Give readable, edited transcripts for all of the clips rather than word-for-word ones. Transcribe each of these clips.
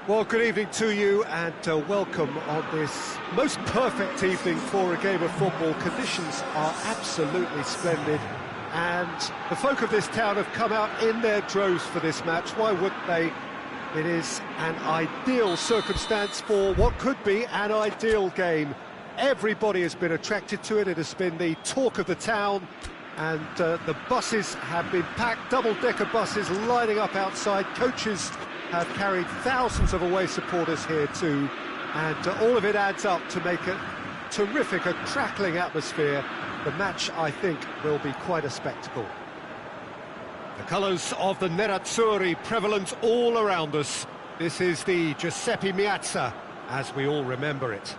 Well, good evening to you and welcome on this most perfect evening for a game of football. Conditions are absolutely splendid and the folk of this town have come out in their droves for this match. Why wouldn't they? It is an ideal circumstance for what could be an ideal game. Everybody has been attracted to it. It has been the talk of the town, and the buses have been packed, double-decker buses lining up outside. Coaches have carried thousands of away supporters here too, and all of it adds up to make a terrific, a crackling atmosphere. The match, I think, will be quite a spectacle. The colours of the Nerazzurri prevalent all around us. This is the Giuseppe Meazza, as we all remember it.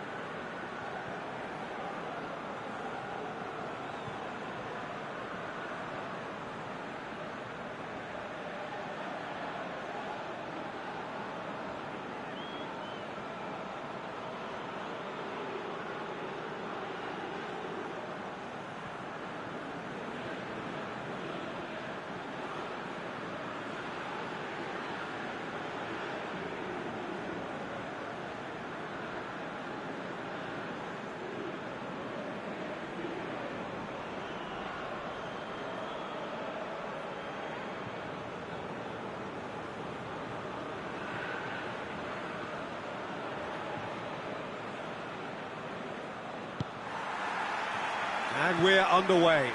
And we're underway.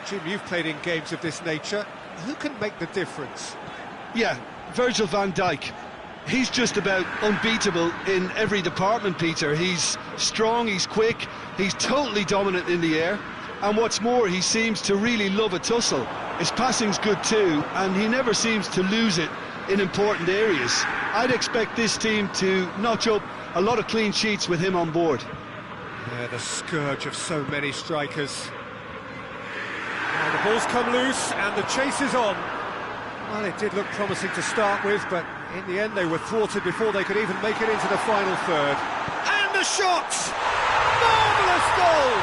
Jim, you've played in games of this nature. Who can make the difference? Yeah, Virgil van Dijk. He's just about unbeatable in every department, Peter. He's strong, he's quick, he's totally dominant in the air. And what's more, he seems to really love a tussle. His passing's good too, and he never seems to lose it in important areas. I'd expect this team to notch up a lot of clean sheets with him on board. Yeah, the scourge of so many strikers. Now the ball's come loose and the chase is on. Well, it did look promising to start with, but in the end they were thwarted before they could even make it into the final third. And the shot! Marvellous goal!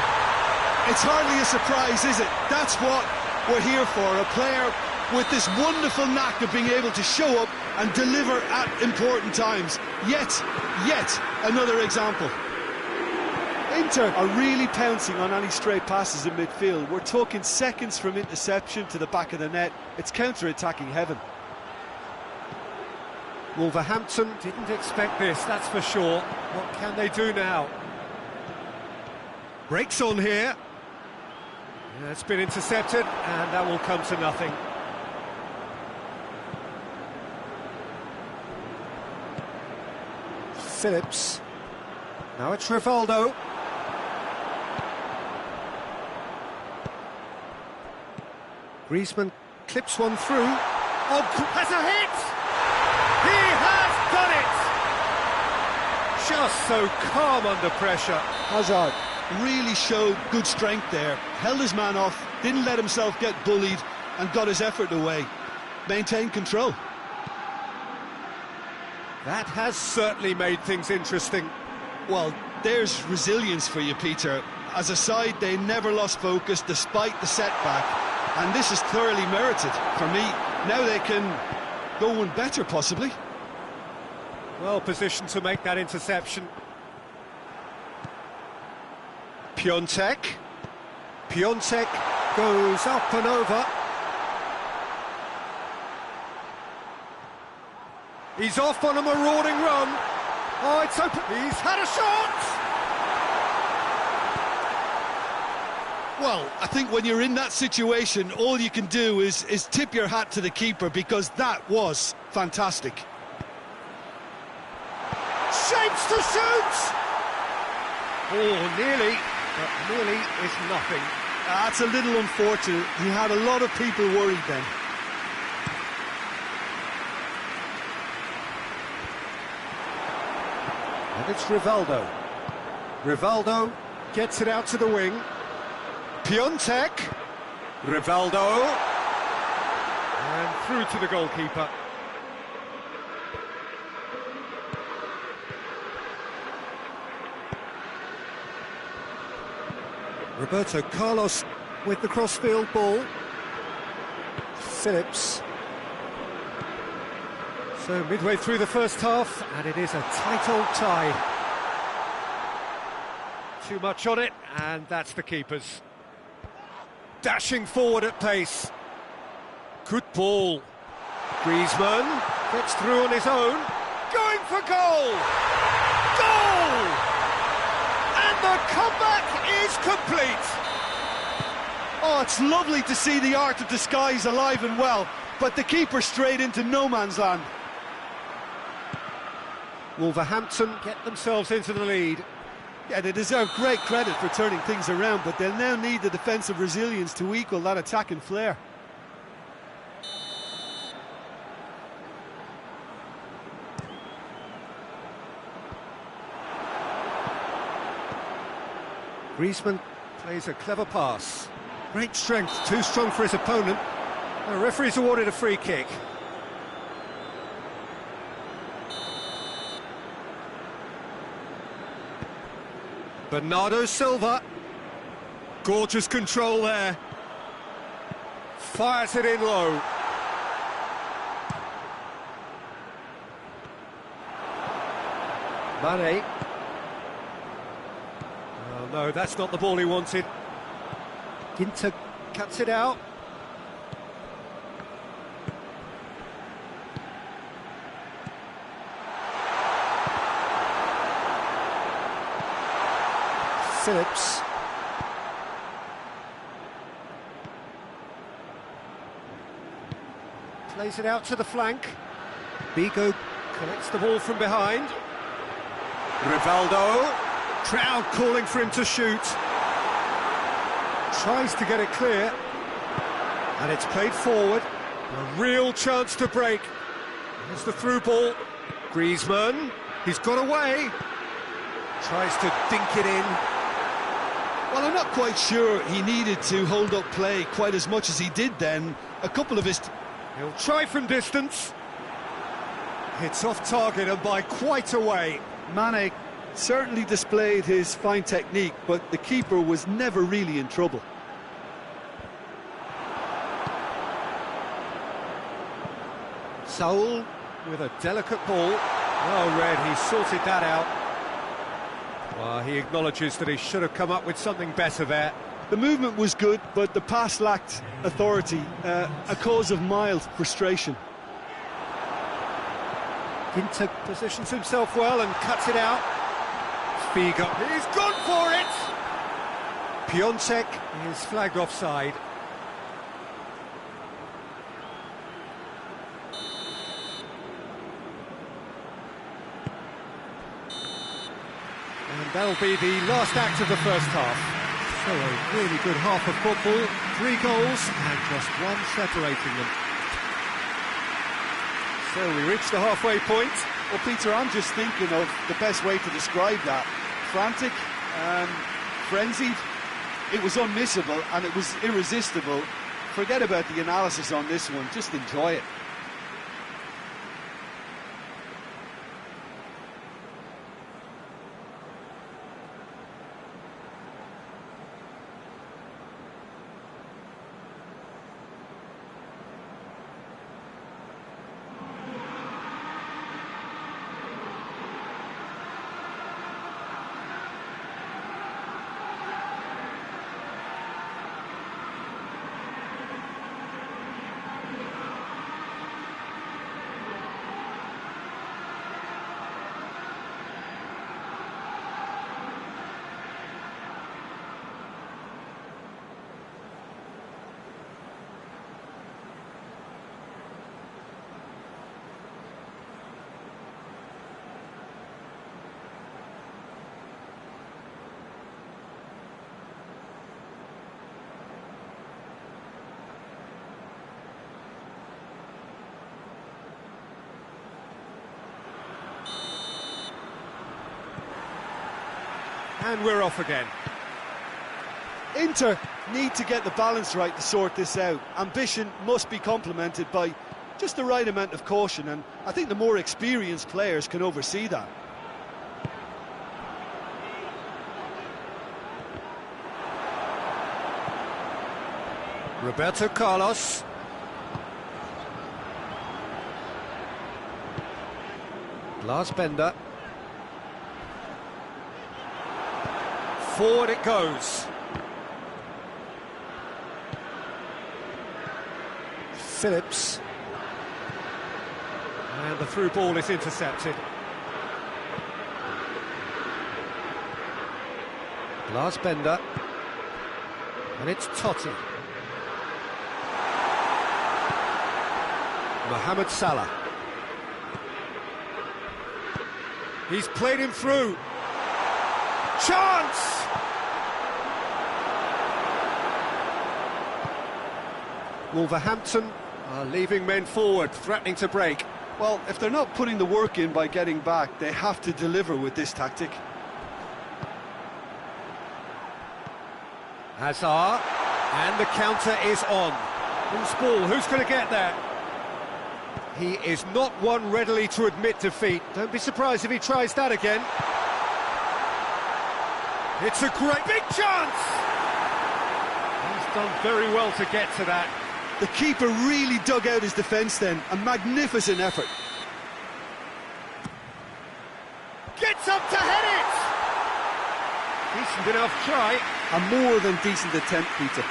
It's hardly a surprise, is it? That's what we're here for, a player with this wonderful knack of being able to show up and deliver at important times. Yet another example. Inter are really pouncing on any stray passes in midfield. We're talking seconds from interception to the back of the net. It's counter-attacking heaven. Wolverhampton didn't expect this, that's for sure. What can they do now? Breaks on here. Yeah, it's been intercepted, and that will come to nothing. Phillips. Now it's Rivaldo. Griezmann clips one through. Oh, has a hit! He has done it! Just so calm under pressure. Hazard really showed good strength there. Held his man off, didn't let himself get bullied, and got his effort away. Maintained control. That has certainly made things interesting. Well, there's resilience for you, Peter. As a side, they never lost focus despite the setback. And this is thoroughly merited for me. Now they can go one better, possibly. Well positioned to make that interception. Piontek. Piontek goes up and over. He's off on a marauding run. Oh, it's open. He's had a shot! Well, I think when you're in that situation, all you can do is tip your hat to the keeper, because that was fantastic. Shapes to shoot! Oh, nearly, but nearly is nothing. That's a little unfortunate. He had a lot of people worried then. And it's Rivaldo. Rivaldo gets it out to the wing. Piontek. Rivaldo. And through to the goalkeeper. Roberto Carlos with the crossfield ball. Phillips. So midway through the first half, and it is a tight old tie. Too much on it, and that's the keeper's. Dashing forward at pace. Good ball. Griezmann gets through on his own. Going for goal! Goal! And the comeback is complete. Oh, it's lovely to see the art of disguise alive and well, but the keeper straight into no man's land. Wolverhampton get themselves into the lead. Yeah, they deserve great credit for turning things around, but they'll now need the defensive resilience to equal that attacking flair. Griezmann plays a clever pass. Great strength, too strong for his opponent. The referee's awarded a free kick. Bernardo Silva. Gorgeous control there. Fires it in low. Mane. Oh no, that's not the ball he wanted. Ginter cuts it out. Phillips. Plays it out to the flank. Bigo collects the ball from behind. Rivaldo. Crowd calling for him to shoot. Tries to get it clear. And it's played forward. A real chance to break. Here's the through ball. Griezmann. He's got away. Tries to dink it in. Well, I'm not quite sure he needed to hold up play quite as much as he did then. A couple of his... He'll try from distance. It's off target and by quite a way. Mane certainly displayed his fine technique, but the keeper was never really in trouble. Saul with a delicate ball. Well read, he sorted that out. Well, he acknowledges that he should have come up with something better there. The movement was good, but the pass lacked authority, a cause of mild frustration. Ginter positions himself well and cuts it out. Figo, he's gone for it! Piontek is flagged offside. And that'll be the last act of the first half. So a really good half of football, 3 goals and just one separating them. So we reach the halfway point. Well, Peter, I'm just thinking of the best way to describe that. Frantic, frenzied. It was unmissable and it was irresistible. Forget about the analysis on this one, just enjoy it. And we're off again. Inter need to get the balance right to sort this out. Ambition must be complemented by just the right amount of caution, and I think the more experienced players can oversee that. Roberto Carlos. Lars Bender. Forward it goes. Phillips. And the through ball is intercepted. Lars Bender. And it's Totti. Mohamed Salah. He's played him through. Chance! Wolverhampton are leaving men forward, threatening to break. Well, if they're not putting the work in by getting back, they have to deliver with this tactic. Hazard, and the counter is on. Who's ball? Who's going to get there? He is not one readily to admit defeat. Don't be surprised if he tries that again. It's a great big chance! He's done very well to get to that. The keeper really dug out his defence then. A magnificent effort. Gets up to head it! Decent enough try. A more than decent attempt, Peter.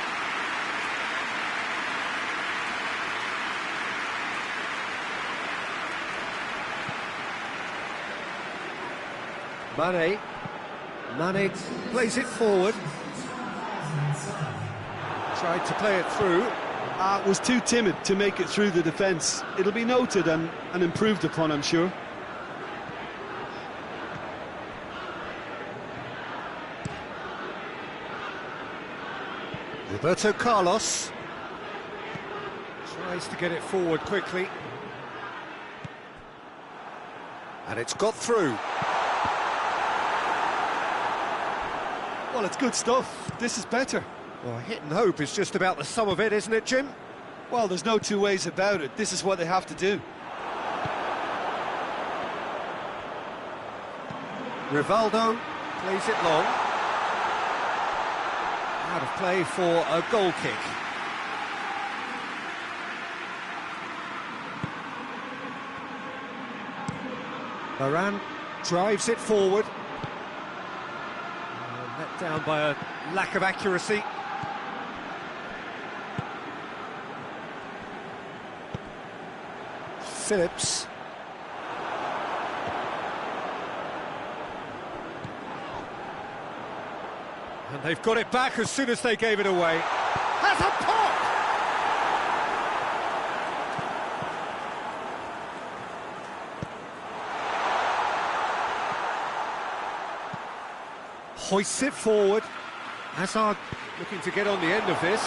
Mane plays it forward. Tried to play it through. Was too timid to make it through the defence. It'll be noted and improved upon, I'm sure. Roberto Carlos tries to get it forward quickly. And it's got through. Well, it's good stuff. This is better. Well, hit and hope is just about the sum of it, isn't it, Jim? Well, there's no two ways about it. This is what they have to do. Rivaldo plays it long. Out of play for a goal kick. Varane drives it forward. Let down by a lack of accuracy. Phillips. And they've got it back as soon as they gave it away. Has a pop! Hoists it forward. Hazard looking to get on the end of this.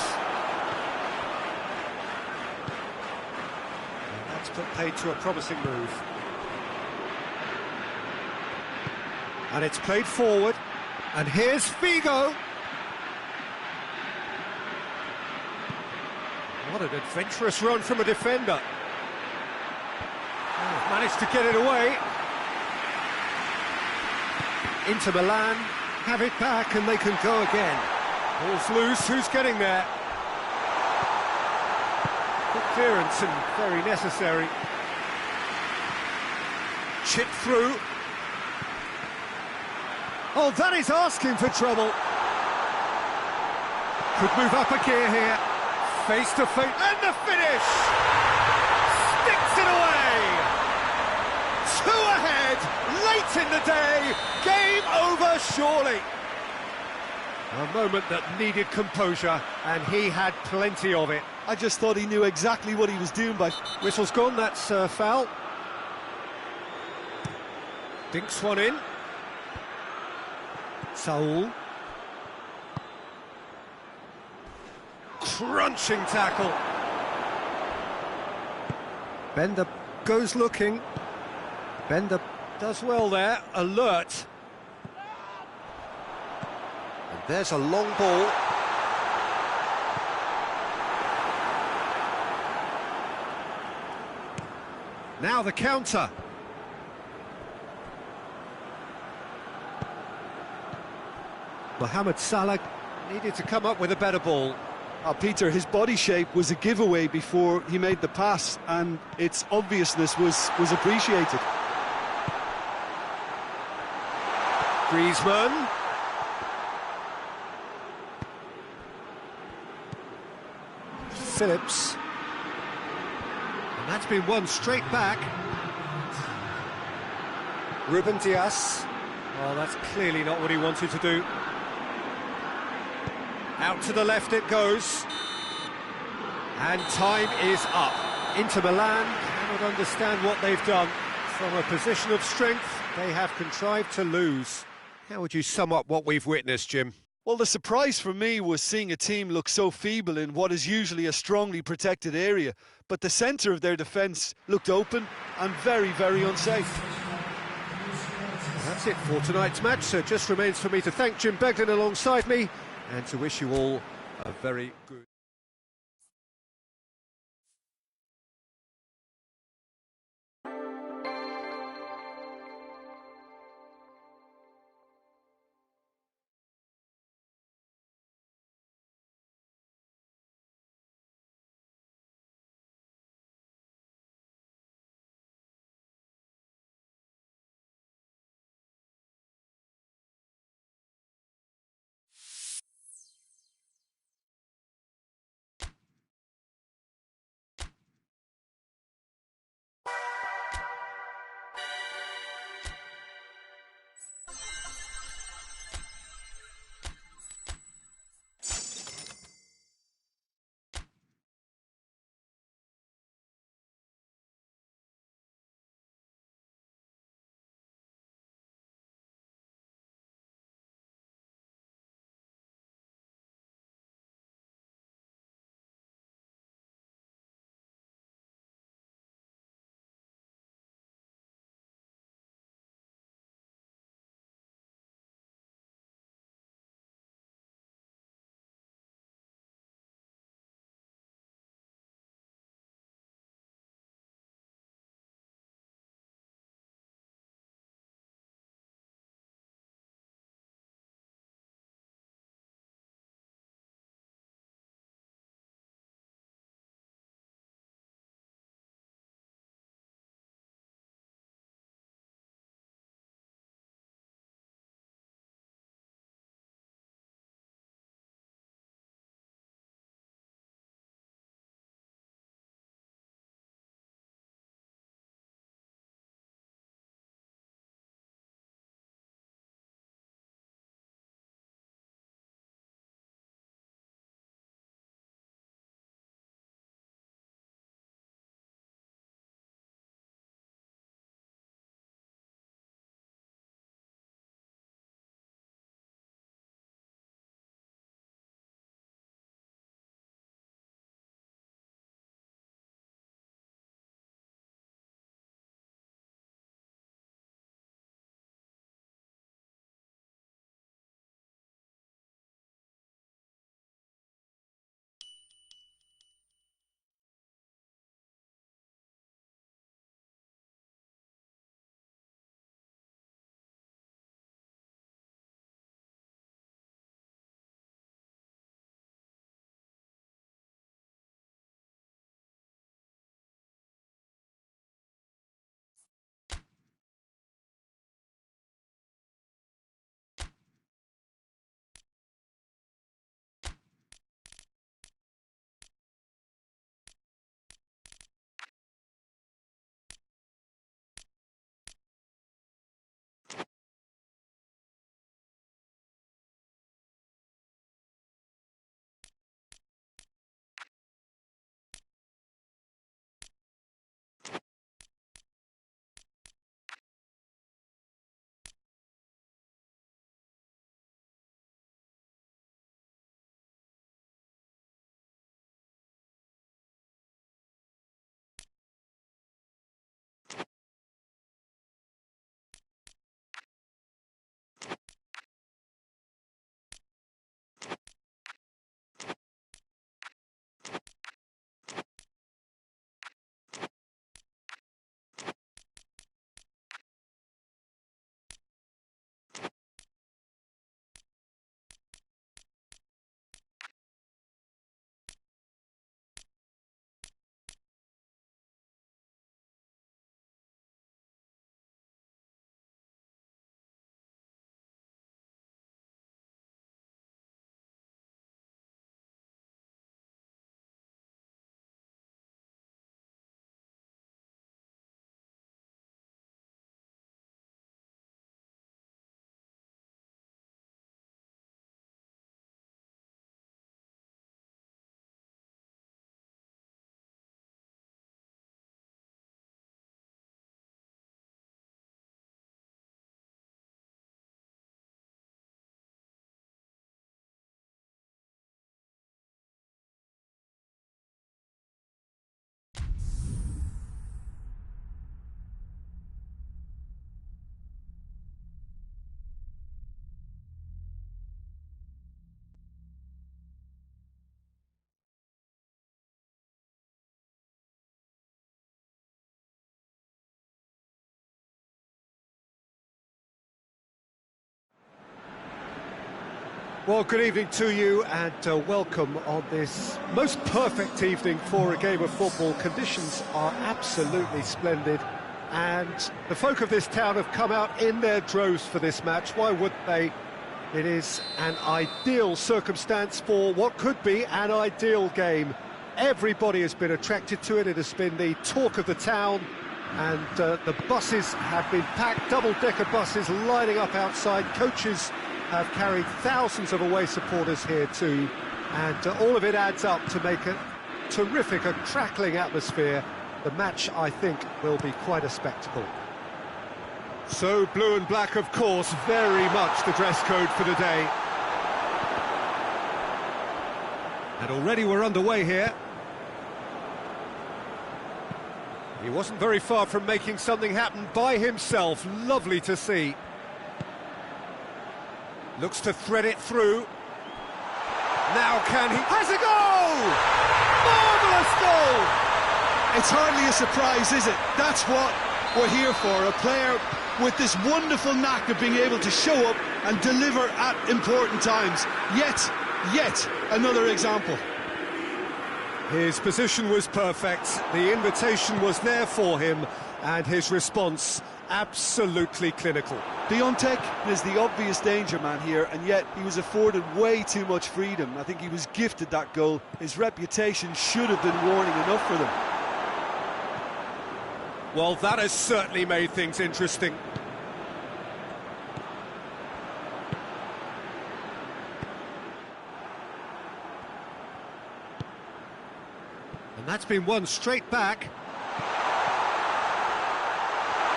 And that's put paid to a promising move. And it's played forward. And here's Figo. What an adventurous run from a defender. Oh, managed to get it away. Inter Milan have it back and they can go again. Ball's loose, who's getting there? Good clearance and very necessary. Chip through. Oh, that is asking for trouble. Could move up a gear here. Face to face, and the finish! Sticks it away! 2 ahead, late in the day, game over surely. A moment that needed composure, and he had plenty of it. I just thought he knew exactly what he was doing by... Whistle's gone, that's foul. Dinks one in. Saul. Crunching tackle. Bender goes looking. Bender does well there, alert. And there's a long ball. Now the counter. Mohamed Salah needed to come up with a better ball. Peter, his body shape was a giveaway before he made the pass, and its obviousness was appreciated. Griezmann. Phillips. And that's been won straight back. Ruben Dias. Oh, that's clearly not what he wanted to do. Out to the left it goes. And time is up. Inter Milan cannot understand what they've done. From a position of strength, they have contrived to lose. How would you sum up what we've witnessed, Jim? Well, the surprise for me was seeing a team look so feeble in what is usually a strongly protected area. But the centre of their defence looked open and very, very unsafe. That's it for tonight's match, so it just remains for me to thank Jim Beglin alongside me and to wish you all a very good Well, good evening to you and welcome on this most perfect evening for a game of football. Conditions are absolutely splendid and the folk of this town have come out in their droves for this match. Why wouldn't they? It is an ideal circumstance for what could be an ideal game. Everybody has been attracted to it. It has been the talk of the town and the buses have been packed, double-decker buses lining up outside. Coaches have carried thousands of away supporters here too, and all of it adds up to make a terrific, a crackling atmosphere. The match, I think, will be quite a spectacle. So blue and black, of course, very much the dress code for the day. And already we're underway here. He wasn't very far from making something happen by himself. Lovely to see. Looks to thread it through. Now can he... Has a goal! Marvellous goal! It's hardly a surprise, is it? That's what we're here for. A player with this wonderful knack of being able to show up and deliver at important times. Yet another example. His position was perfect, the invitation was there for him, and his response absolutely clinical. Piontek is the obvious danger man here, and yet he was afforded way too much freedom. I think he was gifted that goal. His reputation should have been warning enough for them. Well, that has certainly made things interesting. And that's been won straight back.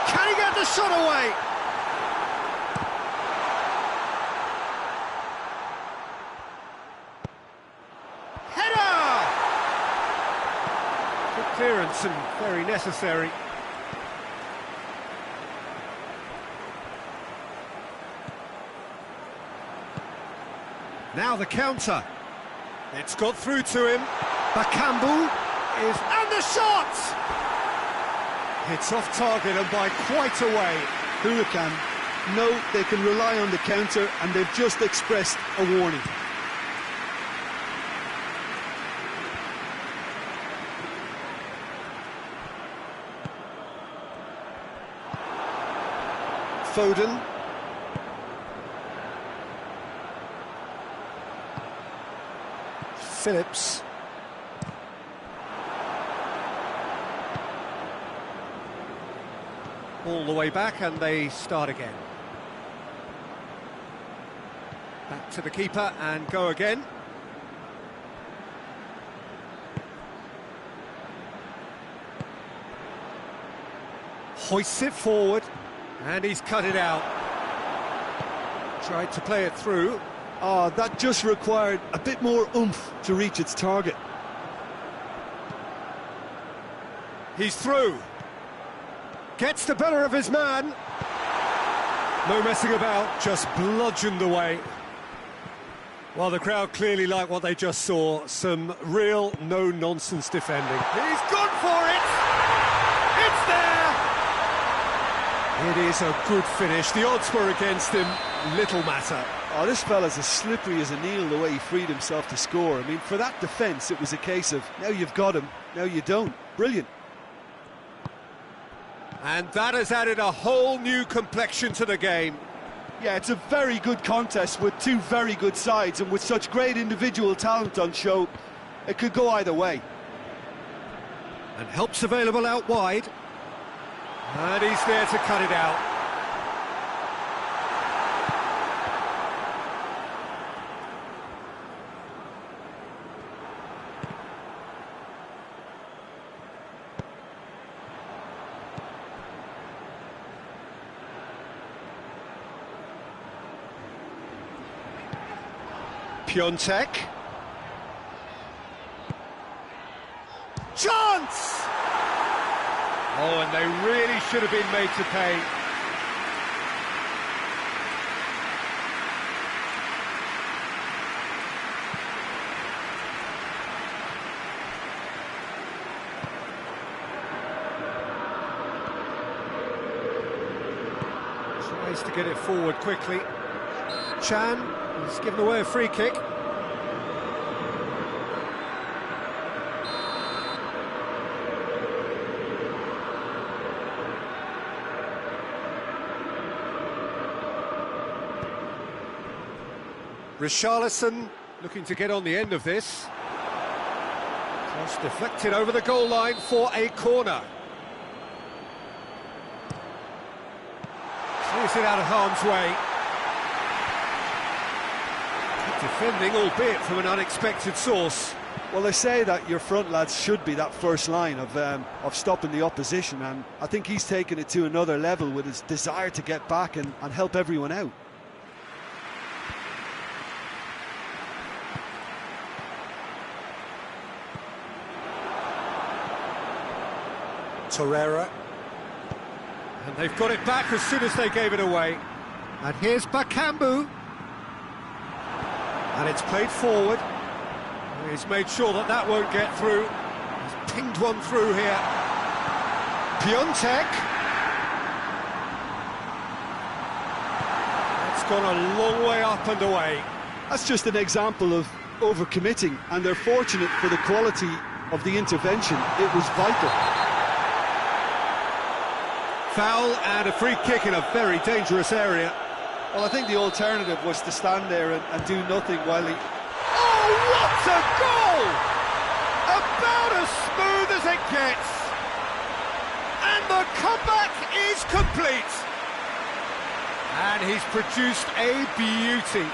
Can he get the shot away? Header! Good clearance and very necessary. Now the counter. It's got through to him. Bakambu is... And the shot! It's off target and by quite a way. Huracan know they can rely on the counter and they've just expressed a warning. Foden. Phillips. All the way back and they start again. Back to the keeper and go again. Hoists it forward and he's cut it out. Tried to play it through. Oh, that just required a bit more oomph to reach its target. He's through. Gets the better of his man. No messing about, just bludgeoned away. Well, the crowd clearly like what they just saw. Some real no-nonsense defending. He's gone for it! It's there! It is a good finish. The odds were against him. Little matter. Oh, this fella's as slippery as an eel the way he freed himself to score. I mean, for that defence, it was a case of, now you've got him, now you don't. Brilliant. And that has added a whole new complexion to the game. Yeah, it's a very good contest with two very good sides, and with such great individual talent on show, it could go either way. And help's available out wide. And he's there to cut it out. Piontek. Chance! Oh, and they really should have been made to pay. Tries to get it forward quickly. Chan. He's given away a free kick. Richarlison looking to get on the end of this. Cross deflected over the goal line for a corner. Clears it out of harm's way. Defending, albeit from an unexpected source. Well, they say that your front lads should be that first line of stopping the opposition, and I think he's taken it to another level with his desire to get back and help everyone out. Torreira. And they've got it back as soon as they gave it away. And here's Bakambu. And it's played forward. He's made sure that that won't get through. He's pinged one through here. Piontek. That's gone a long way up and away. That's just an example of overcommitting, and they're fortunate for the quality of the intervention. It was vital. Foul and a free kick in a very dangerous area. Well, I think the alternative was to stand there and do nothing while he... Oh, what a goal! About as smooth as it gets. And the comeback is complete. And he's produced a beauty.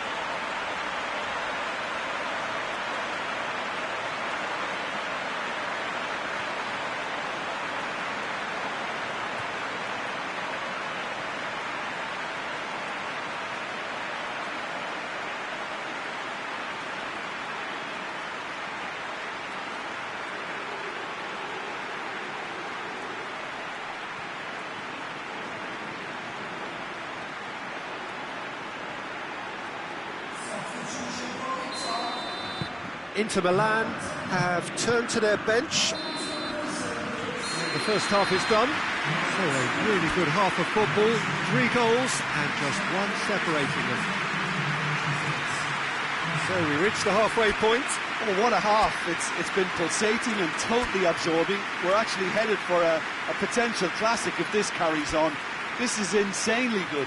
Inter Milan have turned to their bench. The first half is done. So a really good half of football, 3 goals and just one separating them. So we reach the halfway point. Oh, what a half. It's been pulsating and totally absorbing. We're actually headed for a potential classic if this carries on. This is insanely good.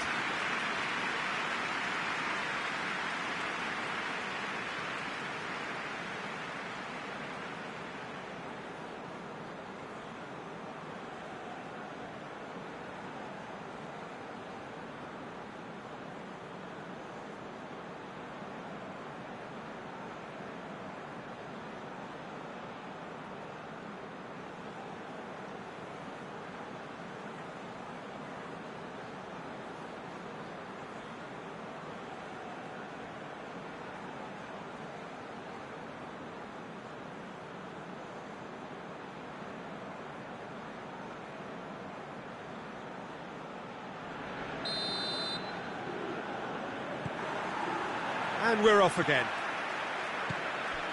And we're off again.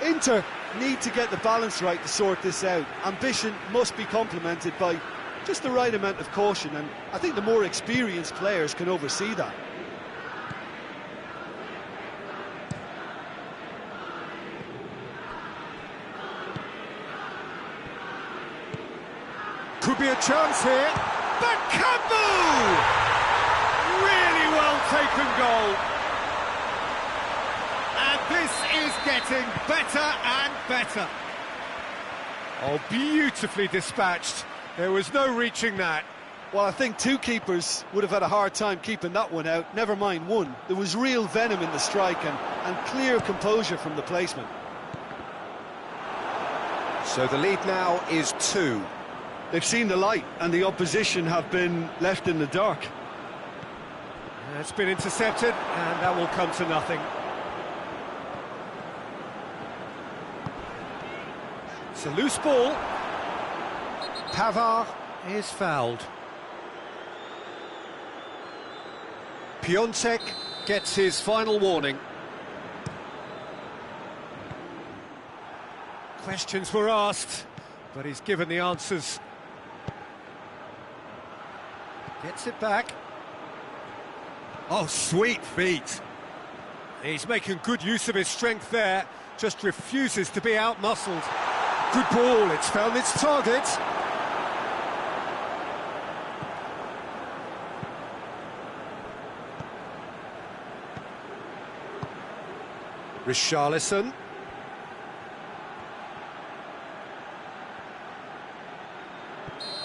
Inter need to get the balance right to sort this out. Ambition must be complemented by just the right amount of caution, and I think the more experienced players can oversee that. Could be a chance here. Bakambu! Really well taken goal. And this is getting better and better. Oh, beautifully dispatched. There was no reaching that. Well, I think 2 keepers would have had a hard time keeping that one out, never mind 1. There was real venom in the strike and clear composure from the placement. So the lead now is 2. They've seen the light and the opposition have been left in the dark. It's been intercepted and that will come to nothing. It's a loose ball. Pavard is fouled. Piontek gets his final warning. Questions were asked, but he's given the answers. Gets it back. Oh, sweet feet. He's making good use of his strength there, just refuses to be outmuscled. Good ball, it's found its target. Richarlison.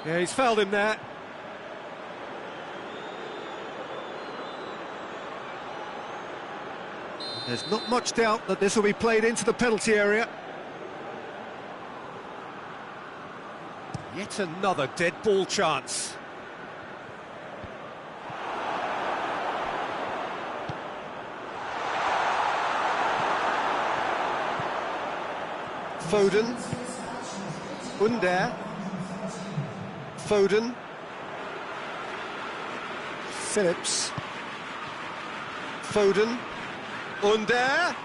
Yeah, he's fouled him there. There's not much doubt that this will be played into the penalty area. Yet another dead ball chance. Foden. Under. Foden. Phillips. Foden. Under.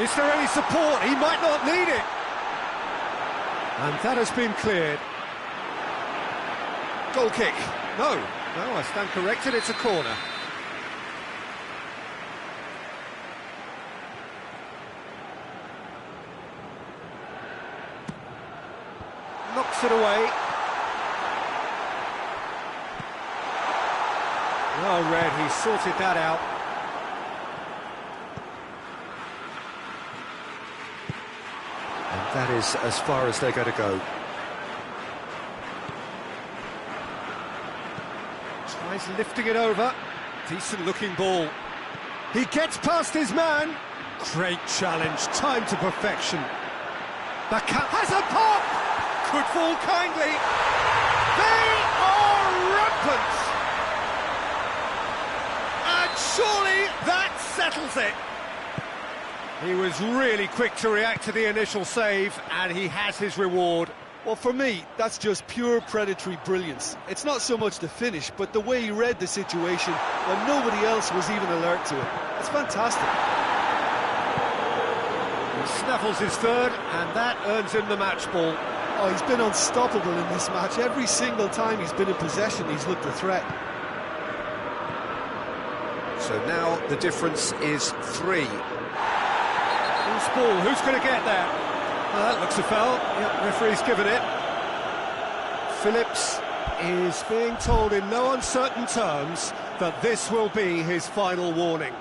Is there any support? He might not need it. And that has been cleared. Goal kick. No, I stand corrected, it's a corner. Knocks it away. Well read, he sorted that out. That is as far as they're going to go. Tries lifting it over. Decent looking ball. He gets past his man. Great challenge, time to perfection. Backup has a pop! Could fall kindly. They are rampant! And surely that settles it. He was really quick to react to the initial save, and he has his reward. Well, for me, that's just pure predatory brilliance. It's not so much the finish, but the way he read the situation when nobody else was even alert to it. It's fantastic. He snaffles his third, and that earns him the match ball. Oh, he's been unstoppable in this match. Every single time he's been in possession, he's looked a threat. So now the difference is 3. Loose ball, who's going to get that? Well, that looks a foul. Yep, referee's given it. Phillips is being told in no uncertain terms that this will be his final warning.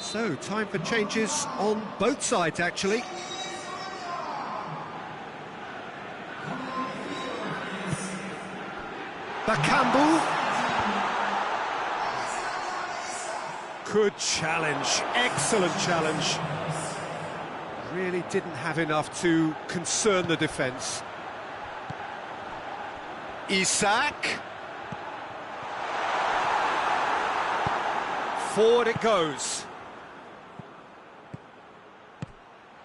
So, time for changes on both sides, actually. Bakambu. Good challenge, excellent challenge. Really didn't have enough to concern the defence. Isak. Forward it goes.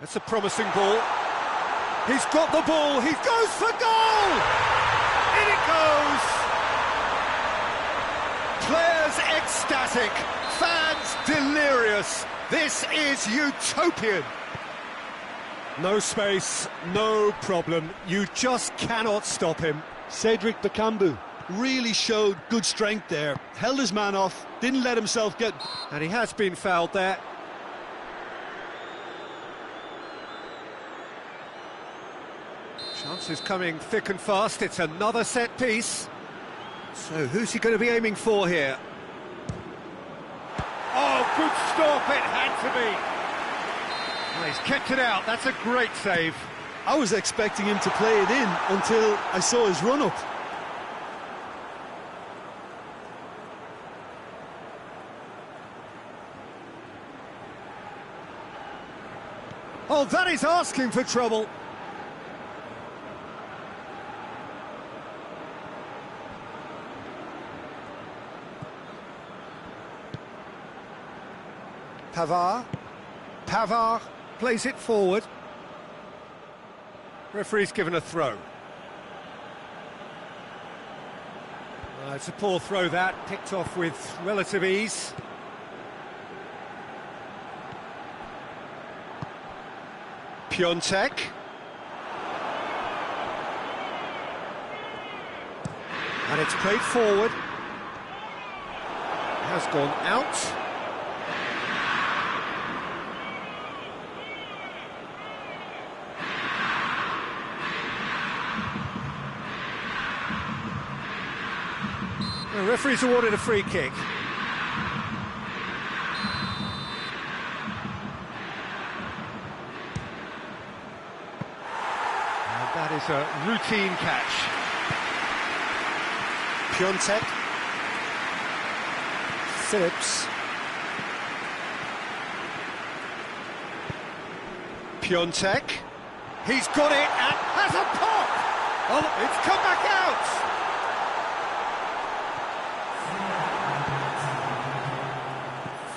That's a promising ball. He's got the ball, he goes for goal! In it goes! Players ecstatic, fans delirious. This is utopian. No space, no problem. You just cannot stop him. Cedric Bakambu really showed good strength there. Held his man off, didn't let himself get... And he has been fouled there. Chances coming thick and fast. It's another set piece. So who's he going to be aiming for here? Oh, good stop, it had to be. Well, he's kept it out, that's a great save. I was expecting him to play it in until I saw his run-up. Oh, that is asking for trouble. Pavard plays it forward. Referee's given a throw. It's a poor throw that, picked off with relative ease. Piontek. And it's played forward. Has gone out. The referee's awarded a free kick. And that is a routine catch. Piontek. Phillips. Piontek. He's got it and has a pop! Oh, it's come back out!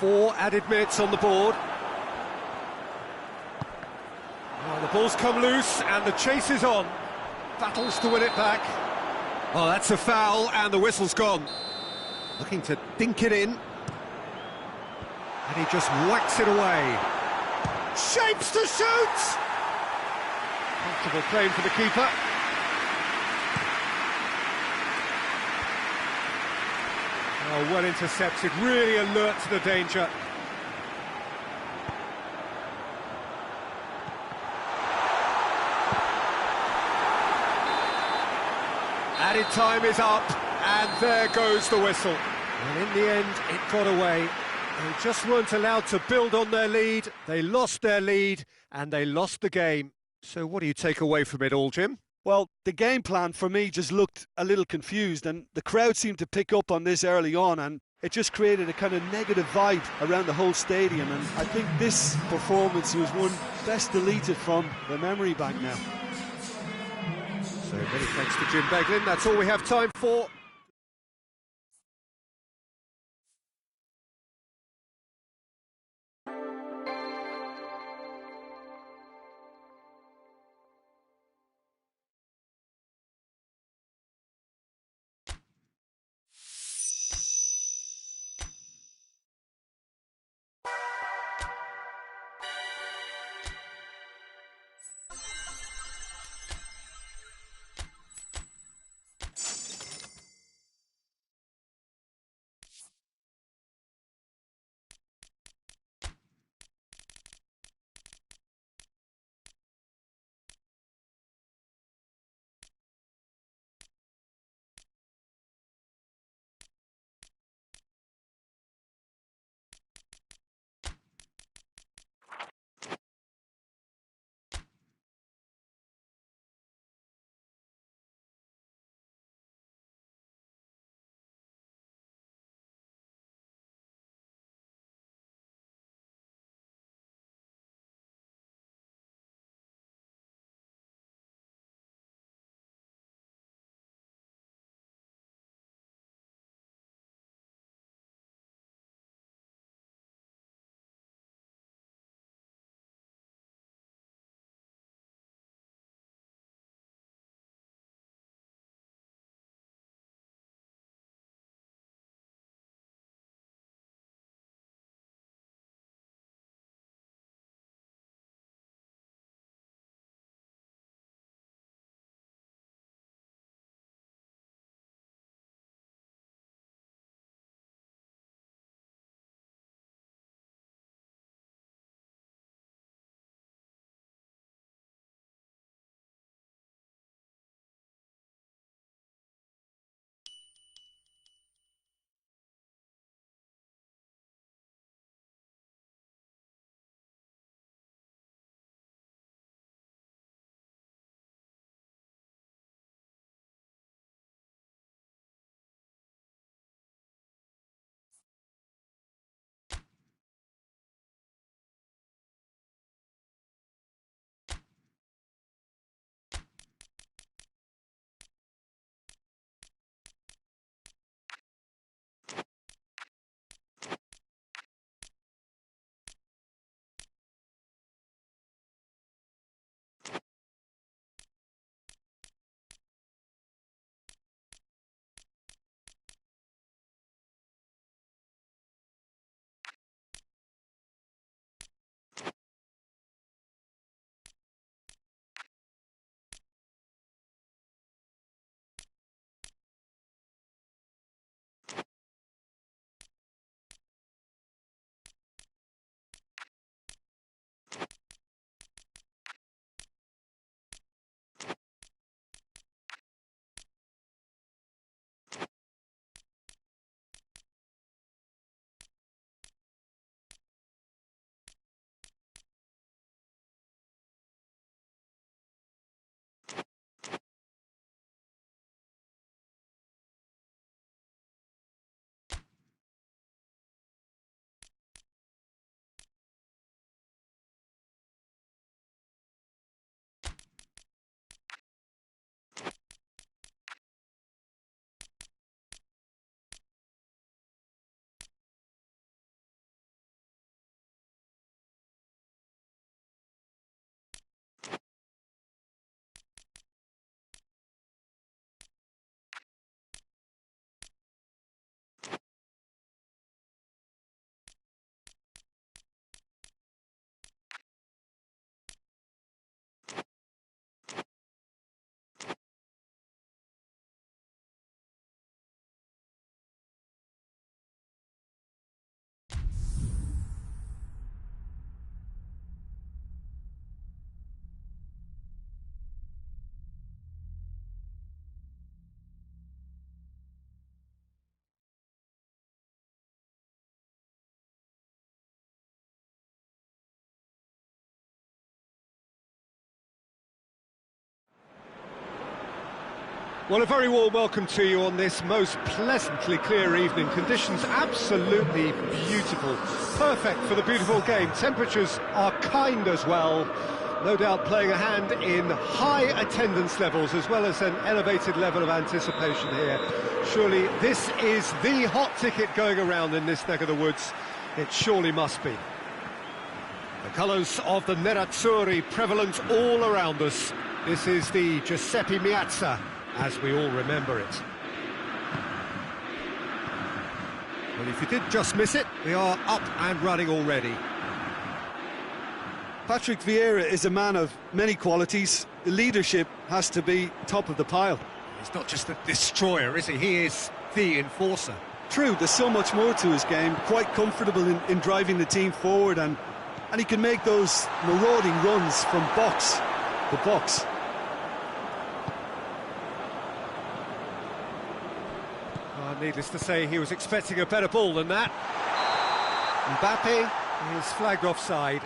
Four added minutes on the board. Well, the ball's come loose and the chase is on. Battles to win it back. Oh, that's a foul and the whistle's gone. Looking to dink it in. And he just whacks it away. Shapes to shoot! Comfortable claim for the keeper. Oh, well intercepted, really alert to the danger. Added time is up, and there goes the whistle. And in the end, it got away. They just weren't allowed to build on their lead. They lost their lead, and they lost the game. So what do you take away from it all, Jim? Well, the game plan for me just looked a little confused, and the crowd seemed to pick up on this early on, and it just created a kind of negative vibe around the whole stadium. And I think this performance was one best deleted from the memory bank now. So many thanks to Jim Beglin. That's all we have time for. Well, a very warm welcome to you on this most pleasantly clear evening. Conditions absolutely beautiful. Perfect for the beautiful game. Temperatures are kind as well. No doubt playing a hand in high attendance levels as well as an elevated level of anticipation here. Surely this is the hot ticket going around in this neck of the woods. It surely must be. The colours of the Nerazzurri prevalent all around us. This is the Giuseppe Meazza, as we all remember it. Well, if you did just miss it, we are up and running already. Patrick Vieira is a man of many qualities. The leadership has to be top of the pile. He's not just a destroyer, is he? He is the enforcer. True, there's so much more to his game. Quite comfortable in driving the team forward, and he can make those marauding runs from box to box. Needless to say, he was expecting a better ball than that. Mbappe is flagged offside.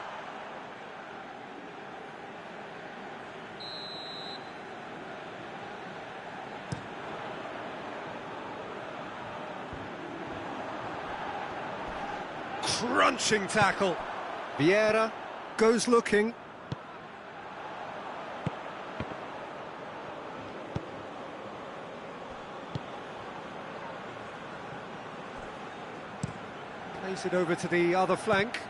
Crunching tackle. Vieira goes looking. Plays it over to the other flank.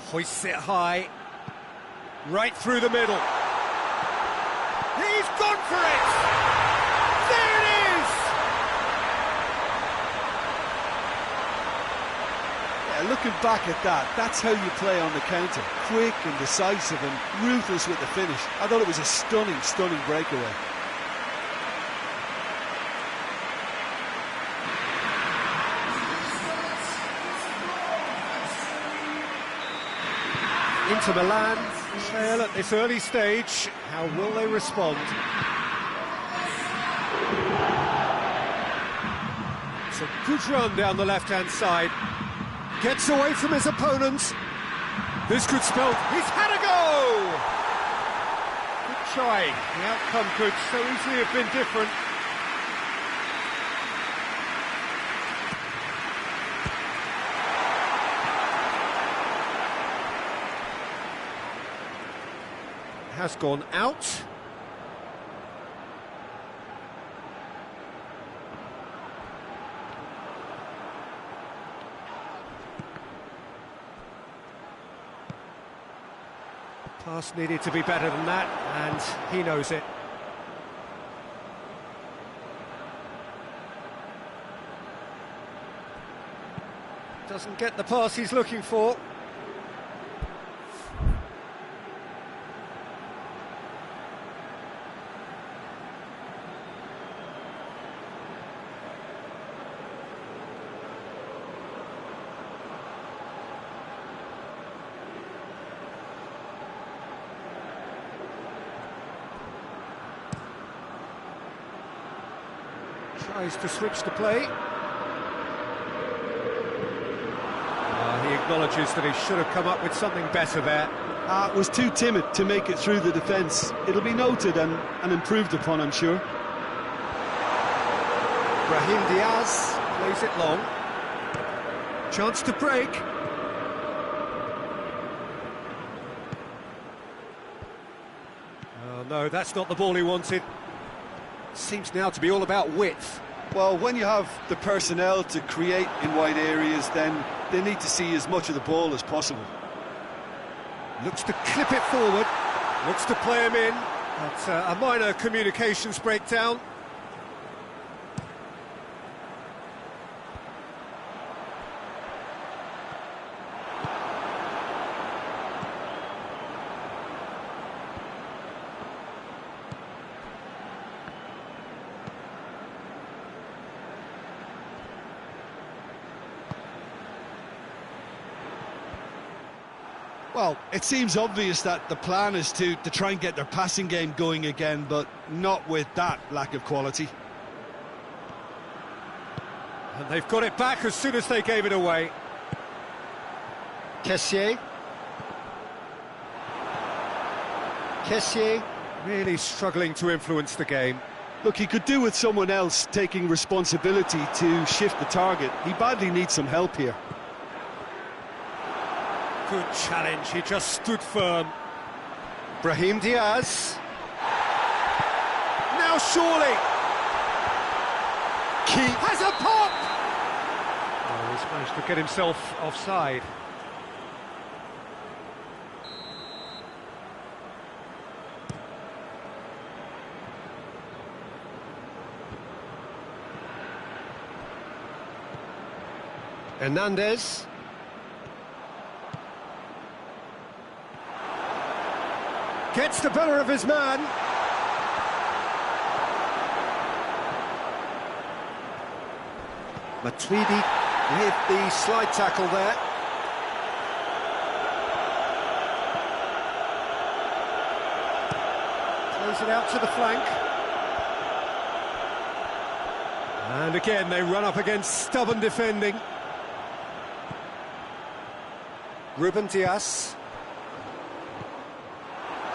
Hoists it high. Right through the middle. He's gone for it! There it is! Yeah, looking back at that, that's how you play on the counter. Quick and decisive and ruthless with the finish. I thought it was a stunning, stunning breakaway. Inter Milan trail at this early stage. How will they respond? It's a good run down the left-hand side. Gets away from his opponents. This could spell he's had a go! Good try. The outcome could so easily have been different. Has gone out. Pass needed to be better than that, and he knows it. Doesn't get the pass he's looking for. Tries to switch the play. He acknowledges that he should have come up with something better there. Was too timid to make it through the defence. It'll be noted and improved upon, I'm sure. Brahim Diaz plays it long. Chance to break. Oh no, that's not the ball he wanted. Seems now to be all about width. Well, when you have the personnel to create in wide areas, then they need to see as much of the ball as possible. Looks to clip it forward. Looks to play him in. That's a minor communications breakdown. Well, it seems obvious that the plan is to try and get their passing game going again, but not with that lack of quality. And they've got it back as soon as they gave it away. Kessié. Kessié really struggling to influence the game. Look, he could do with someone else taking responsibility to shift the target. He badly needs some help here. Good challenge, he just stood firm. Brahim Diaz. Now surely. Keep has a pop! Oh, he's managed to get himself offside. Hernandez. Gets the better of his man. Matuidi with the slide tackle there. Throws it out to the flank. And again, they run up against stubborn defending. Ruben Dias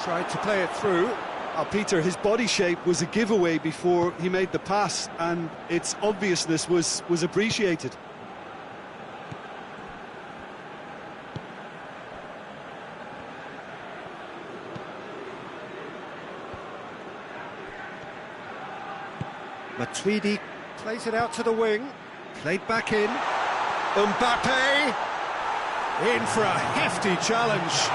tried to play it through. Peter, his body shape was a giveaway before he made the pass, and its obviousness was appreciated. Matuidi plays it out to the wing. Played back in. Mbappe in for a hefty challenge.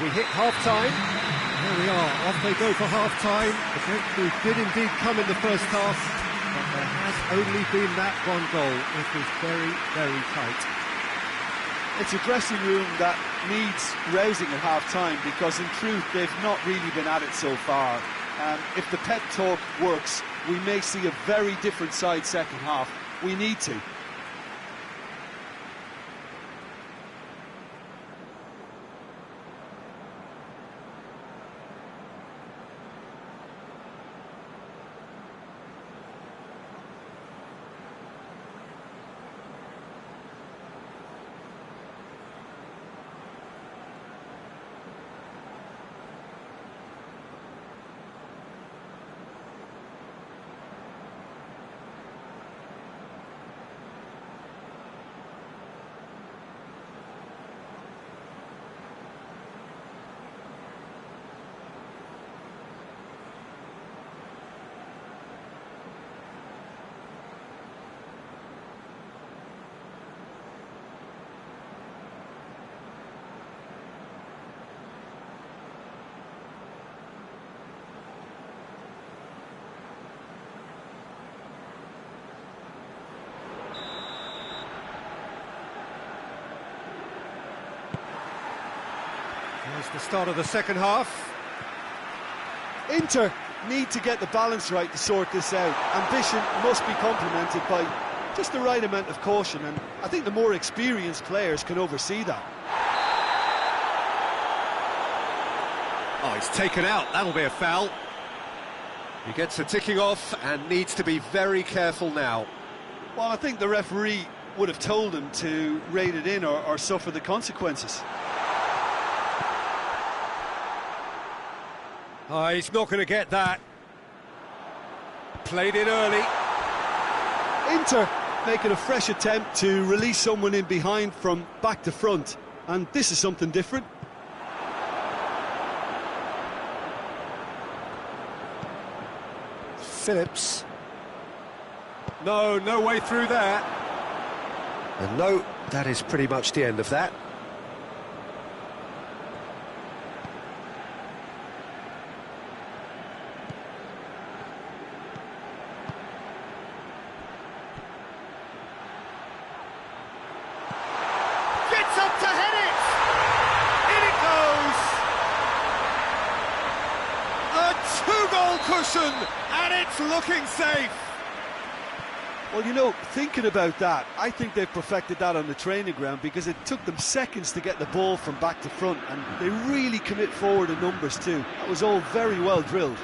We hit half-time. There we are, off they go for half-time. The breakthrough did indeed come in the first half, but there has only been that one goal. It was very, very tight. It's a dressing room that needs rousing at half-time, because in truth they've not really been at it so far. If the pep talk works, we may see a very different side second half. We need to. There's the start of the second half. Inter need to get the balance right to sort this out. Ambition must be complemented by just the right amount of caution, and I think the more experienced players can oversee that. Oh, he's taken out. That'll be a foul. He gets the ticking off and needs to be very careful now. Well, I think the referee would have told him to rate it in or suffer the consequences. Oh, he's not going to get that. Played it early. Inter making a fresh attempt to release someone in behind from back to front, and this is something different. Phillips. No way through there. And no, that is pretty much the end of that. Gets up to head it! In it goes! A two-goal cushion, and it's looking safe. Well, you know, thinking about that, I think they've perfected that on the training ground, because it took them seconds to get the ball from back to front, and they really commit forward in numbers too. That was all very well drilled.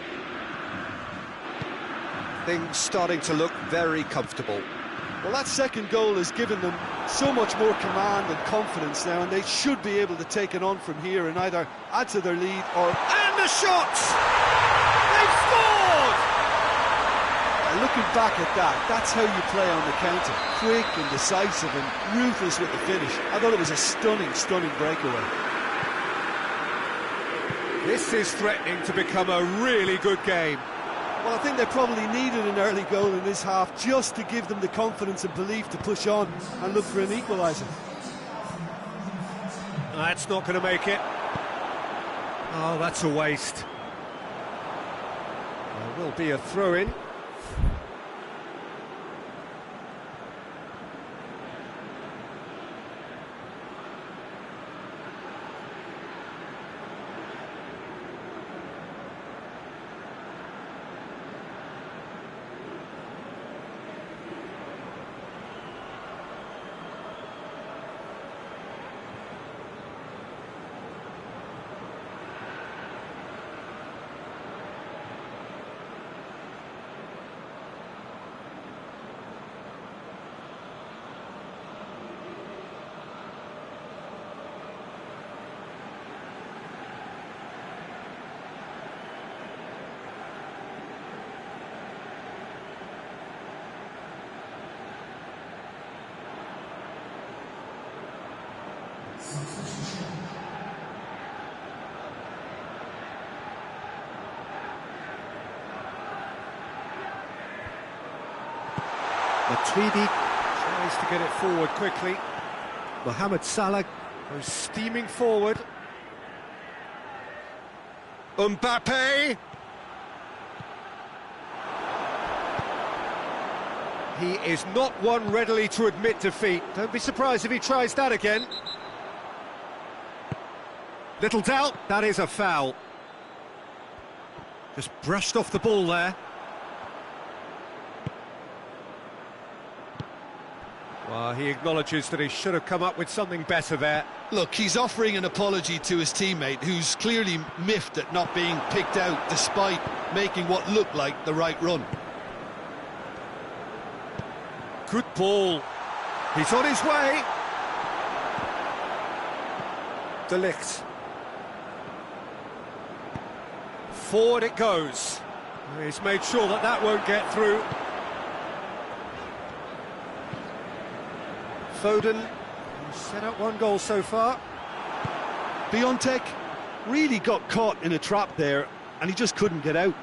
Things starting to look very comfortable. Well, that second goal has given them so much more command and confidence now, and they should be able to take it on from here and either add to their lead or... And the shots! They've scored! Looking back at that, that's how you play on the counter. Quick and decisive and ruthless with the finish. I thought it was a stunning, stunning breakaway. This is threatening to become a really good game. Well, I think they probably needed an early goal in this half just to give them the confidence and belief to push on and look for an equaliser. That's not going to make it. Oh, that's a waste. There will be a throw-in. Matuidi tries to get it forward quickly. Mohamed Salah goes steaming forward. Mbappe! He is not one readily to admit defeat. Don't be surprised if he tries that again. Little doubt, that is a foul. Just brushed off the ball there. Well, he acknowledges that he should have come up with something better there. Look, he's offering an apology to his teammate, who's clearly miffed at not being picked out despite making what looked like the right run. Good ball. He's on his way. De Ligt. Forward it goes. He's made sure that that won't get through. Foden set up one goal so far. Biontech really got caught in a trap there, and he just couldn't get out.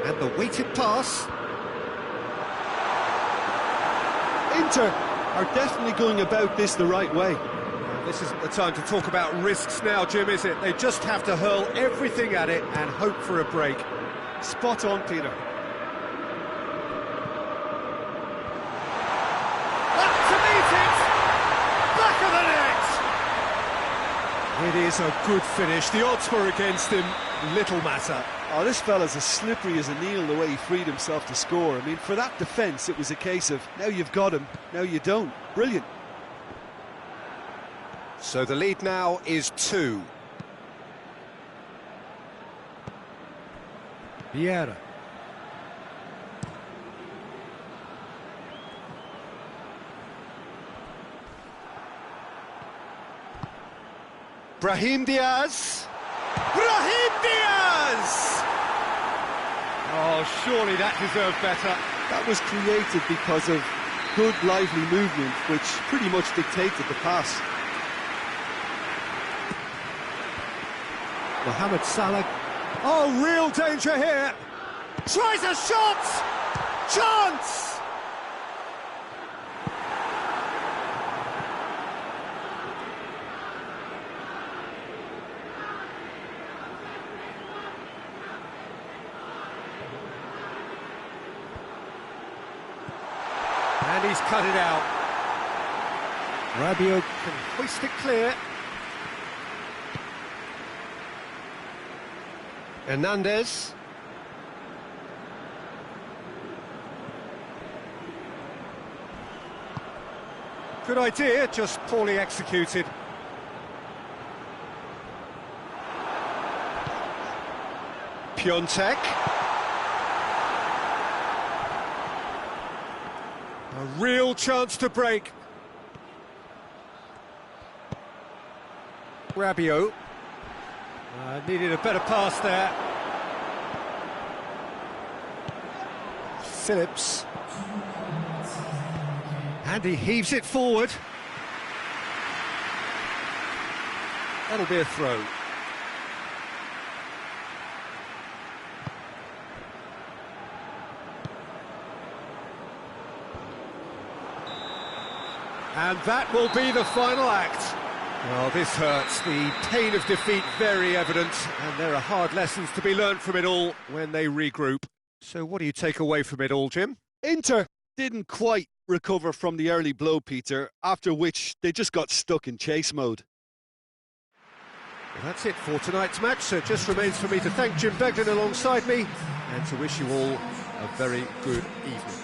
And the weighted pass. Inter are definitely going about this the right way. This isn't the time to talk about risks now, Jim, is it? They just have to hurl everything at it and hope for a break. Spot on, Peter. Up to meet it! Back of the net! It is a good finish. The odds were against him. Little matter. Oh, this fella's as slippery as a needle the way he freed himself to score. I mean, for that defence, it was a case of, now you've got him, now you don't. Brilliant. So the lead now is 2. Vieira. Brahim Diaz. Brahim Diaz! Oh, surely that deserved better. That was created because of good, lively movement, which pretty much dictated the pass. Mohamed Salah. Oh, real danger here. Tries a shot! Chance! And he's cut it out. Rabiot can hoist it clear. Hernandez. Good idea, just poorly executed. Piontek. A real chance to break. Rabiot. Needed a better pass there. Phillips. And he heaves it forward. That'll be a throw. And that will be the final act. Well, this hurts. The pain of defeat very evident, and there are hard lessons to be learned from it all when they regroup. So what do you take away from it all, Jim? Inter didn't quite recover from the early blow, Peter, after which they just got stuck in chase mode. Well, that's it for tonight's match, so it just remains for me to thank Jim Beglin alongside me and to wish you all a very good evening.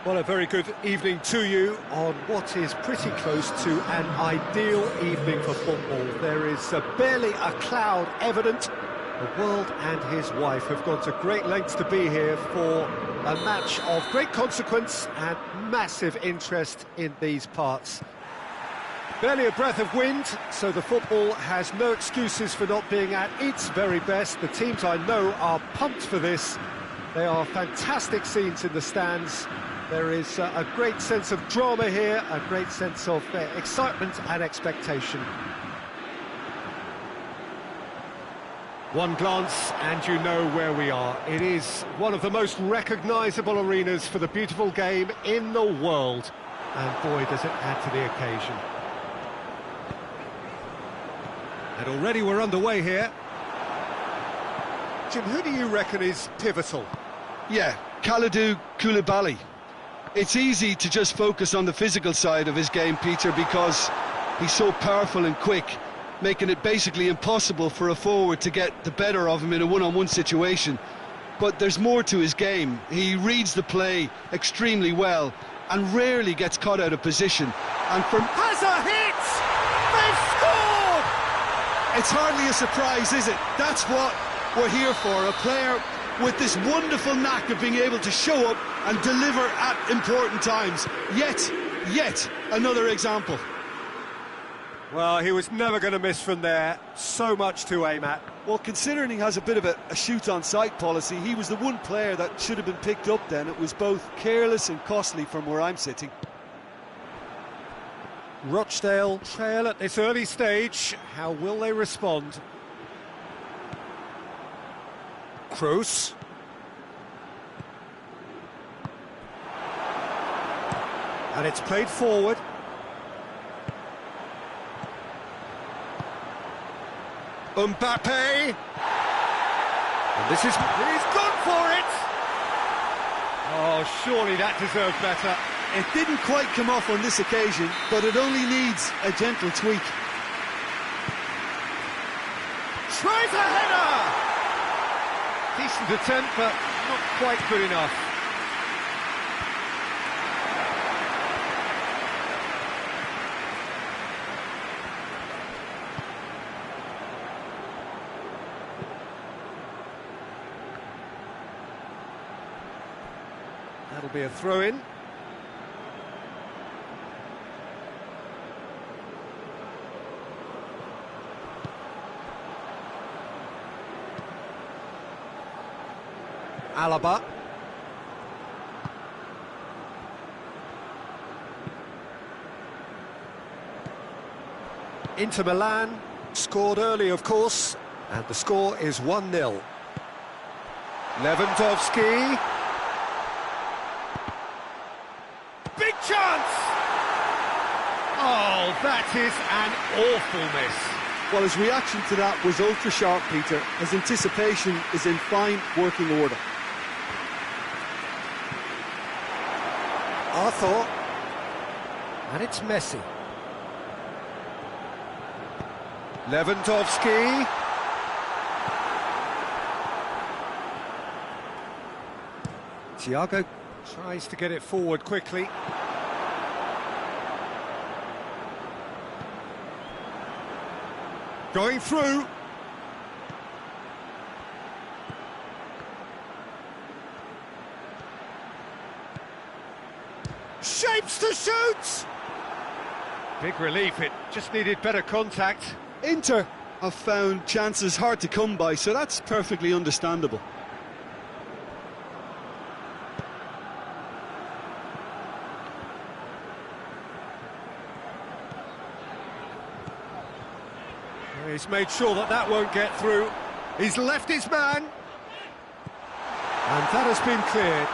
Well, a very good evening to you on what is pretty close to an ideal evening for football. There is barely a cloud evident. The world and his wife have gone to great lengths to be here for a match of great consequence and massive interest in these parts. Barely a breath of wind, so the football has no excuses for not being at its very best. The teams I know are pumped for this. They are fantastic scenes in the stands. There is a great sense of drama here, a great sense of excitement and expectation. One glance and you know where we are. It is one of the most recognisable arenas for the beautiful game in the world. And boy, does it add to the occasion. And already we're underway here. Jim, who do you reckon is pivotal? Yeah, Kalidou Koulibaly. It's easy to just focus on the physical side of his game, Peter, because he's so powerful and quick, making it basically impossible for a forward to get the better of him in a one-on-one situation. But there's more to his game. He reads the play extremely well and rarely gets caught out of position. And from Has a hit! They've scored! It's hardly a surprise, is it? That's what we're here for, a player with this wonderful knack of being able to show up and deliver at important times. Yet another example. Well, he was never going to miss from there. So much to aim at. Well, considering he has a bit of a shoot-on-sight policy, he was the one player that should have been picked up then. It was both careless and costly from where I'm sitting. Rochdale trail at this early stage. How will they respond? Kroos. And it's played forward. Mbappe. And this is... He's gone for it! Oh, surely that deserved better. It didn't quite come off on this occasion, but it only needs a gentle tweak. Tries a header! Decent attempt, but not quite good enough. That'll be a throw-in. Alaba. Inter Milan scored early, of course, and the score is 1-0. Lewandowski. Big chance! Oh, that is an awful miss. Well, his reaction to that was ultra-sharp, Peter. His anticipation is in fine working order. Arthur. And it's Messi. Lewandowski. Thiago tries to get it forward quickly. Going through. Shapes to shoot! Big relief, it just needed better contact. Inter have found chances hard to come by, so that's perfectly understandable. He's made sure that that won't get through. He's left his man. And that has been cleared.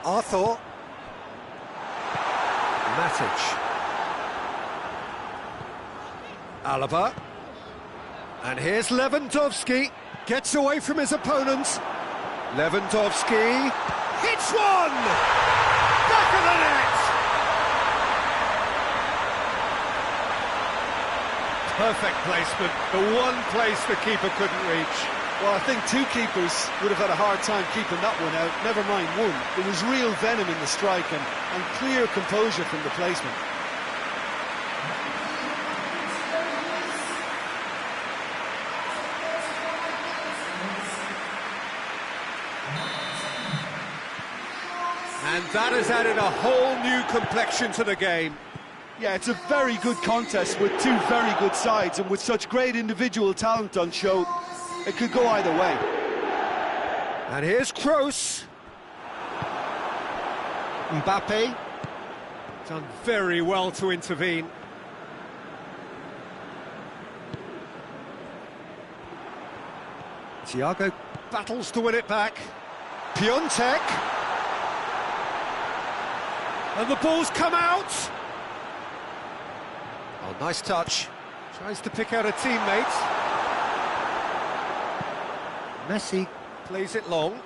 Arthur. Matic. Alaba. And here's Lewandowski. Gets away from his opponent. Lewandowski hits one! Back of the net! Perfect placement. The one place the keeper couldn't reach. Well, I think two keepers would have had a hard time keeping that one out, never mind one. There was real venom in the strike and clear composure from the placement. And that has added a whole new complexion to the game. Yeah, it's a very good contest with two very good sides, and with such great individual talent on show, it could go either way. And here's Kroos. Mbappe. Done very well to intervene. Thiago battles to win it back. Piontek. And the ball's come out. Oh, nice touch. Tries to pick out a teammate. Messi plays it long.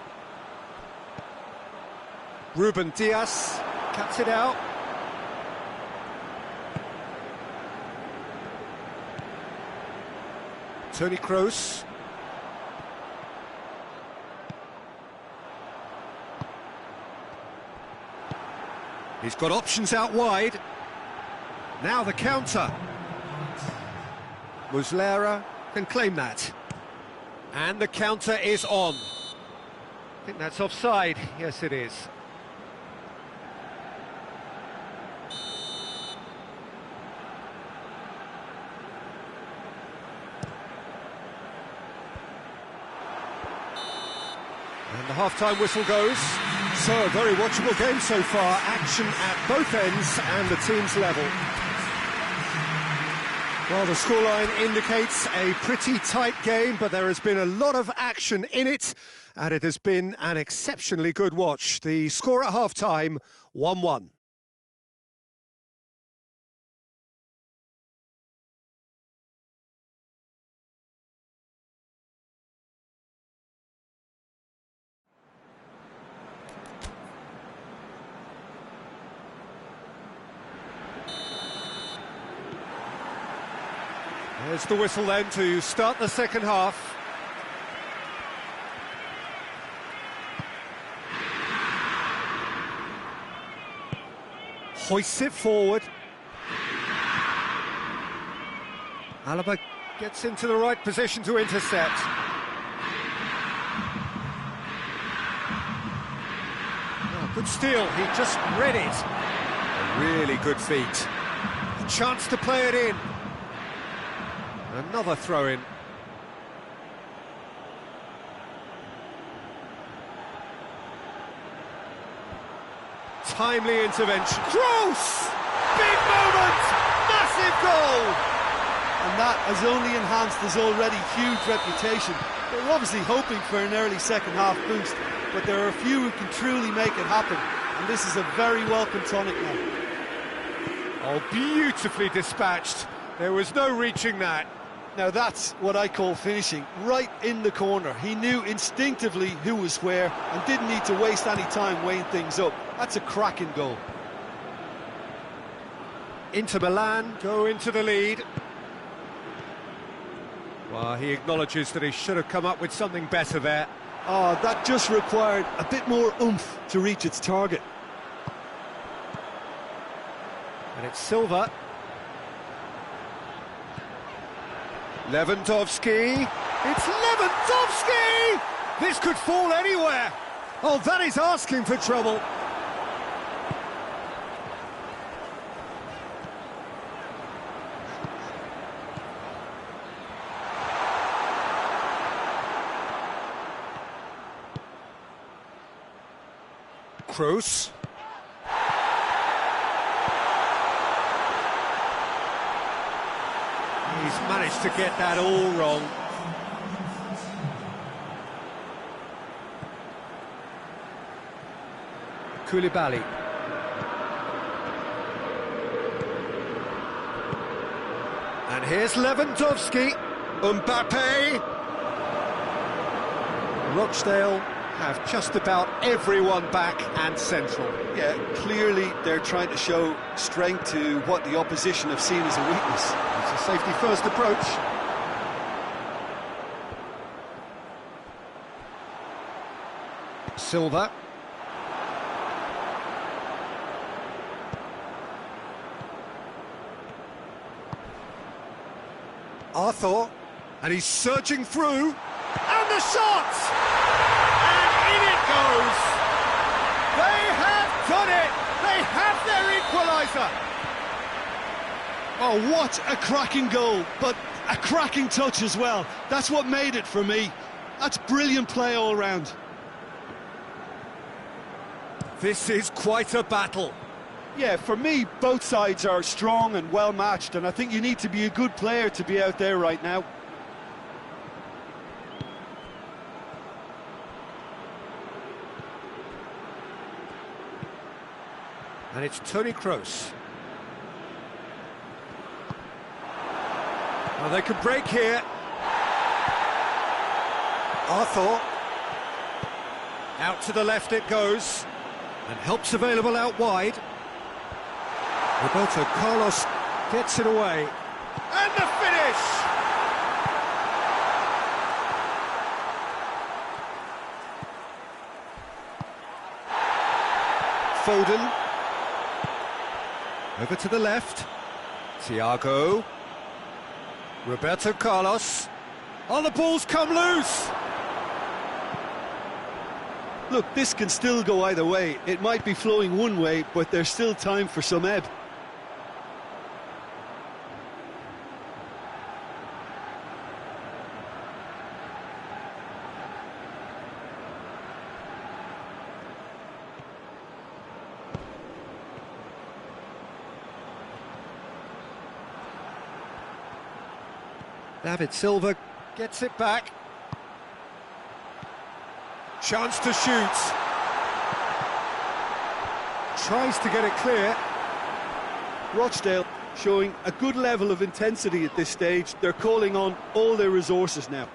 Ruben Dias cuts it out. Toni Kroos. He's got options out wide. Now the counter. Muslera can claim that. And the counter is on. I think that's offside. Yes, it is. And the half-time whistle goes. So, a very watchable game so far. Action at both ends and the team's level. Well, the scoreline indicates a pretty tight game, but there has been a lot of action in it, and it has been an exceptionally good watch. The score at half-time, 1-1. There's the whistle then to start the second half. Hoists it forward. Alaba gets into the right position to intercept. Oh, good steal, he just read it. A really good feat. A chance to play it in. Another throw-in. Timely intervention. Kroos! Big moment! Massive goal! And that has only enhanced his already huge reputation. They're obviously hoping for an early second-half boost, but there are a few who can truly make it happen, and this is a very welcome tonic now. Oh, beautifully dispatched. There was no reaching that. Now that's what I call finishing, right in the corner. He knew instinctively who was where and didn't need to waste any time weighing things up. That's a cracking goal. Inter Milan go into the lead. Well, he acknowledges that he should have come up with something better there. Oh, that just required a bit more oomph to reach its target. And it's Silva. Lewandowski. It's Lewandowski! This could fall anywhere. Oh, that is asking for trouble. Kroos. He's managed to get that all wrong. Koulibaly. And here's Lewandowski. Mbappe. Rochdale have just about everyone back and central. Yeah, clearly they're trying to show strength to what the opposition have seen as a weakness. It's a safety-first approach. Silva. Arthur. And he's surging through. And the shot! In it goes! They have done it! They have their equaliser! Oh, what a cracking goal, but a cracking touch as well. That's what made it for me. That's brilliant play all round. This is quite a battle. Yeah, for me, both sides are strong and well matched, and I think you need to be a good player to be out there right now. And it's Toni Kroos. Well, they can break here. Arthur. Out to the left it goes. And help's available out wide. Roberto Carlos gets it away. And the finish! Foden. Over to the left. Thiago. Roberto Carlos. Oh, the ball's come loose! Look, this can still go either way. It might be flowing one way, but there's still time for some ebb. David Silva gets it back. Chance to shoot. Tries to get it clear. Rochdale showing a good level of intensity at this stage. They're calling on all their resources now.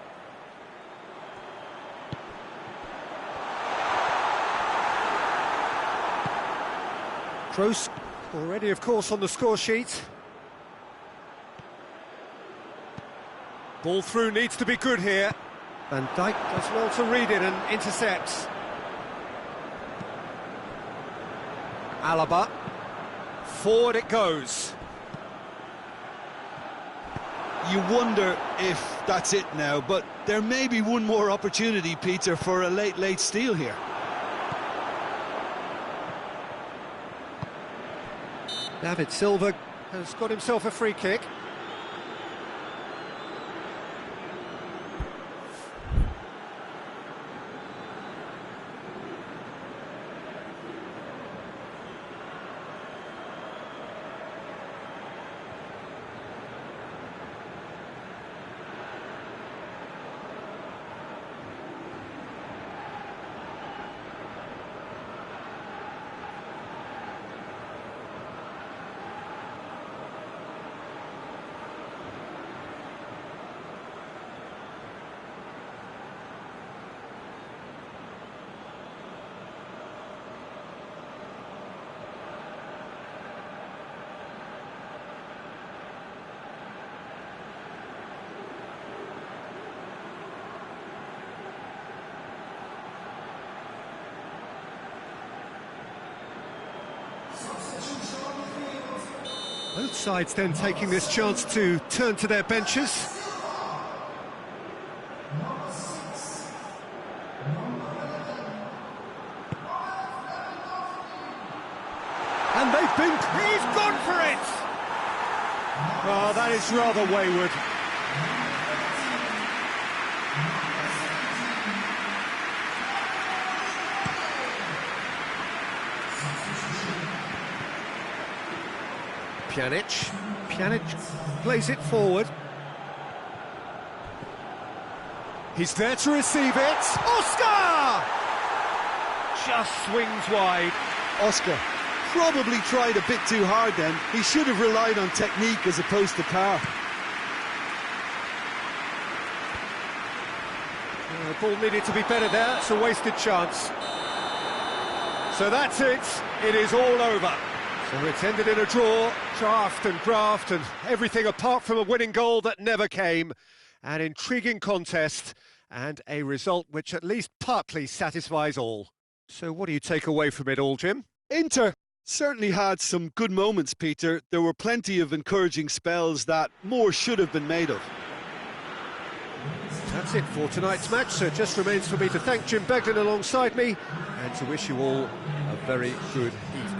Kroos already, of course, on the score sheet. Ball through needs to be good here. Van Dijk does well to read it and intercepts. Alaba. Forward it goes. You wonder if that's it now, but there may be one more opportunity, Peter, for a late steal here. David Silva has got himself a free kick. Both sides then taking this chance to turn to their benches. And they've been... He's gone for it! Oh, that is rather wayward. Pjanic plays it forward. He's there to receive it. Oscar! Just swings wide. Oscar probably tried a bit too hard then. He should have relied on technique as opposed to power. The ball needed to be better there. It's a wasted chance. So that's it. It is all over. So it's ended in a draw, graft and everything apart from a winning goal that never came. An intriguing contest and a result which at least partly satisfies all. So what do you take away from it all, Jim? Inter certainly had some good moments, Peter. There were plenty of encouraging spells that more should have been made of. That's it for tonight's match, so it just remains for me to thank Jim Beglin alongside me and to wish you all a very good evening.